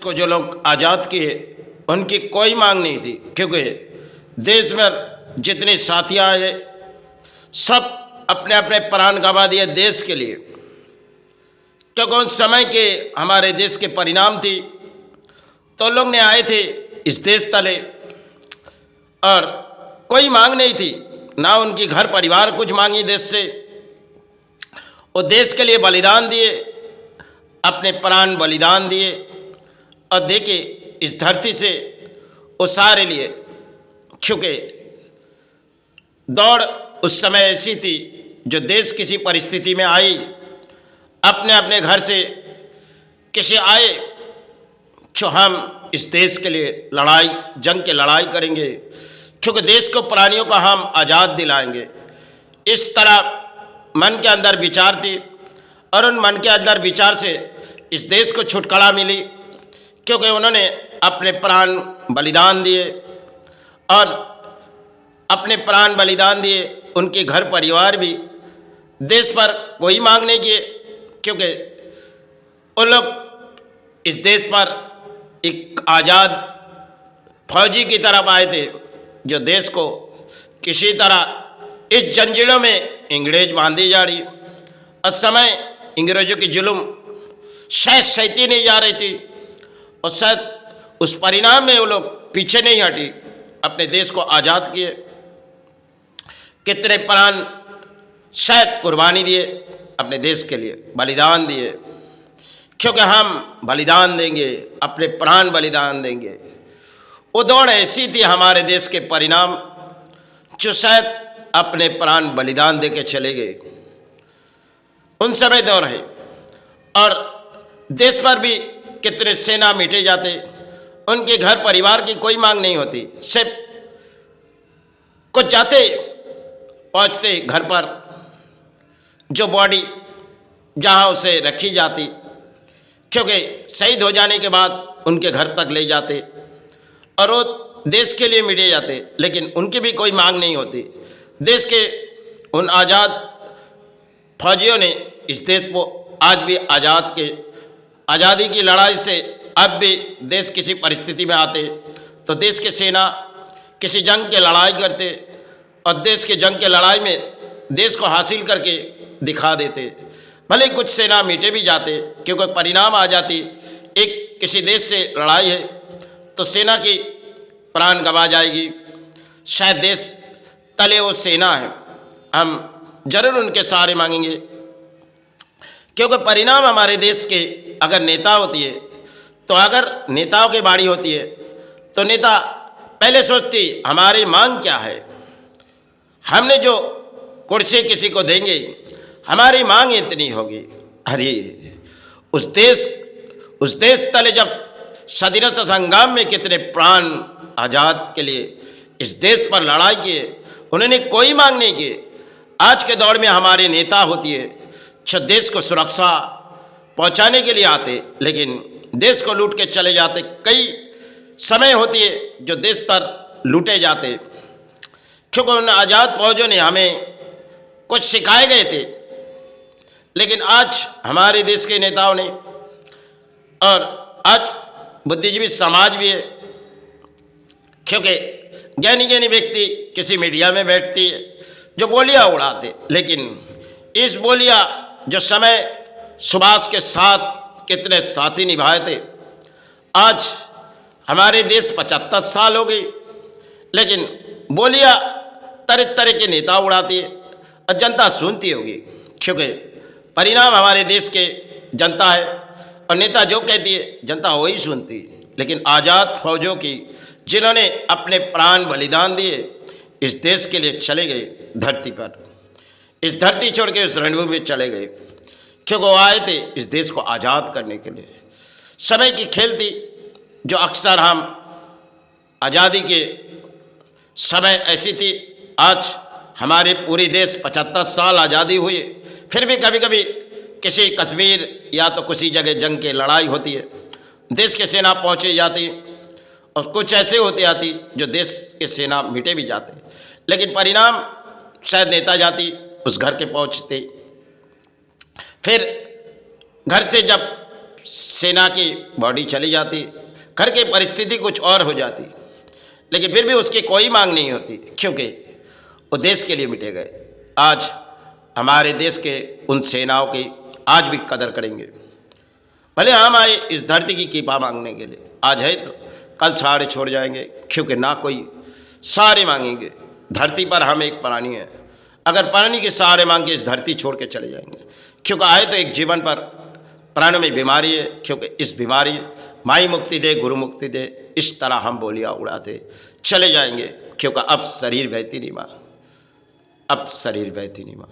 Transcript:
को जो लोग आज़ाद किए उनकी कोई मांग नहीं थी, क्योंकि देश में जितने साथी आए सब अपने अपने प्राण गंवा दिए देश के लिए, क्योंकि उस समय के हमारे देश के परिणाम थी। तो लोग ने आए थे इस देश तले और कोई मांग नहीं थी, ना उनकी घर परिवार कुछ मांगी देश से। वो देश के लिए बलिदान दिए, अपने प्राण बलिदान दिए। और देखिए इस धरती से वो सारे लिए, क्योंकि दौड़ उस समय ऐसी थी जो देश किसी परिस्थिति में आई, अपने अपने घर से किसी आए जो हम इस देश के लिए लड़ाई जंग की लड़ाई करेंगे, क्योंकि देश को प्राणियों का हम आज़ाद दिलाएंगे। इस तरह मन के अंदर विचार थी और उन मन के अंदर विचार से इस देश को छुटकारा मिली, क्योंकि उन्होंने अपने प्राण बलिदान दिए और अपने प्राण बलिदान दिए। उनके घर परिवार भी देश पर कोई मांग नहीं किए, क्योंकि वो लोग इस देश पर एक आज़ाद फौजी की तरफ आए थे, जो देश को किसी तरह इस जंजीरों में अंग्रेज बांधी जा रही। उस समय अंग्रेजों की जुल्म शायद सहती नहीं जा रही थी और शायद उस परिणाम में वो लोग पीछे नहीं हटी, अपने देश को आज़ाद किए। कितने प्राण शायद कुर्बानी दिए, अपने देश के लिए बलिदान दिए, क्योंकि हम बलिदान देंगे, अपने प्राण बलिदान देंगे। वो दौड़ ऐसी थी हमारे देश के परिणाम, जो शायद अपने प्राण बलिदान दे के चले गए। उन समय दौर है और देश पर भी कितने सेना मिटे जाते, उनके घर परिवार की कोई मांग नहीं होती, सिर्फ कुछ जाते पहुंचते घर पर, जो बॉडी जहां उसे रखी जाती, क्योंकि शहीद हो जाने के बाद उनके घर तक ले जाते और वो देश के लिए मिटे जाते, लेकिन उनकी भी कोई मांग नहीं होती। देश के उन आज़ाद फौजियों ने इस देश को आज भी आज़ादी की लड़ाई से अब भी देश किसी परिस्थिति में आते तो देश के सेना किसी जंग की लड़ाई करते और देश के जंग की लड़ाई में देश को हासिल करके दिखा देते। भले कुछ सेना मिटे भी जाते, क्योंकि परिणाम आ जाती एक किसी देश से लड़ाई है तो सेना की प्राण गंवा जाएगी, शायद देश तले वो सेना है, हम जरूर उनके सहारे मांगेंगे। क्योंकि परिणाम हमारे देश के अगर नेता होती है, तो अगर नेताओं की बारी होती है तो नेता पहले सोचती हमारी मांग क्या है, हमने जो कुर्सी किसी को देंगे हमारी मांग इतनी होगी। अरे उस देश तले जब सदियों से संग्राम में कितने प्राण आज़ाद के लिए इस देश पर लड़ाई किए, उन्होंने कोई मांग नहीं की। आज के दौर में हमारे नेता होती है जो देश को सुरक्षा पहुंचाने के लिए आते, लेकिन देश को लूट के चले जाते। कई समय होती है जो देश पर लूटे जाते, क्योंकि उन आज़ाद फौजों ने हमें कुछ सिखाए गए थे, लेकिन आज हमारे देश के नेताओं ने और आज बुद्धिजीवी समाज भी है, क्योंकि ज्ञानी व्यक्ति किसी मीडिया में बैठती है जो बोलियां उड़ाते, लेकिन इस बोलियां जो समय सुभाष के साथ कितने साथी निभाए थे, आज हमारे देश 75 साल हो गई, लेकिन बोलियां तरह तरह के नेता उड़ाती है और जनता सुनती होगी, क्योंकि परिणाम हमारे देश के जनता है और नेता जो कहती है जनता वही सुनती। लेकिन आज़ाद फौजों की जिन्होंने अपने प्राण बलिदान दिए, इस देश के लिए चले गए धरती पर, इस धरती छोड़ के उस रणभूमि में चले गए, क्योंकि वो आए थे इस देश को आज़ाद करने के लिए। समय की खेल थी जो अक्सर हम आज़ादी के समय ऐसी थी। आज हमारे पूरे देश 75 साल आज़ादी हुई, फिर भी कभी कभी किसी कश्मीर या तो किसी जगह जंग की लड़ाई होती है, देश की सेना पहुँची जाती और कुछ ऐसे होते आती जो देश के सेना मिटे भी जाते, लेकिन परिणाम शायद नेता जाती उस घर के पहुँचते। फिर घर से जब सेना की बॉडी चली जाती, घर की परिस्थिति कुछ और हो जाती, लेकिन फिर भी उसकी कोई मांग नहीं होती, क्योंकि वो देश के लिए मिटे गए। आज हमारे देश के उन सेनाओं की आज भी कदर करेंगे। भले हम आए इस धरती की कृपा मांगने के लिए, आज है तो कल सारे छोड़ जाएंगे, क्योंकि ना कोई सारे मांगेंगे। धरती पर हम एक प्राणी हैं, अगर प्राणी के सहारे मांग के इस धरती छोड़ के चले जाएंगे, क्योंकि आए तो एक जीवन पर, प्राणों में बीमारी है, क्योंकि इस बीमारी माई मुक्ति दे, गुरु मुक्ति दे, इस तरह हम बोलियाँ उड़ाते चले जाएंगे, क्योंकि अब शरीर बहती नहीं माँ, अब शरीर बहती नहीं माँ।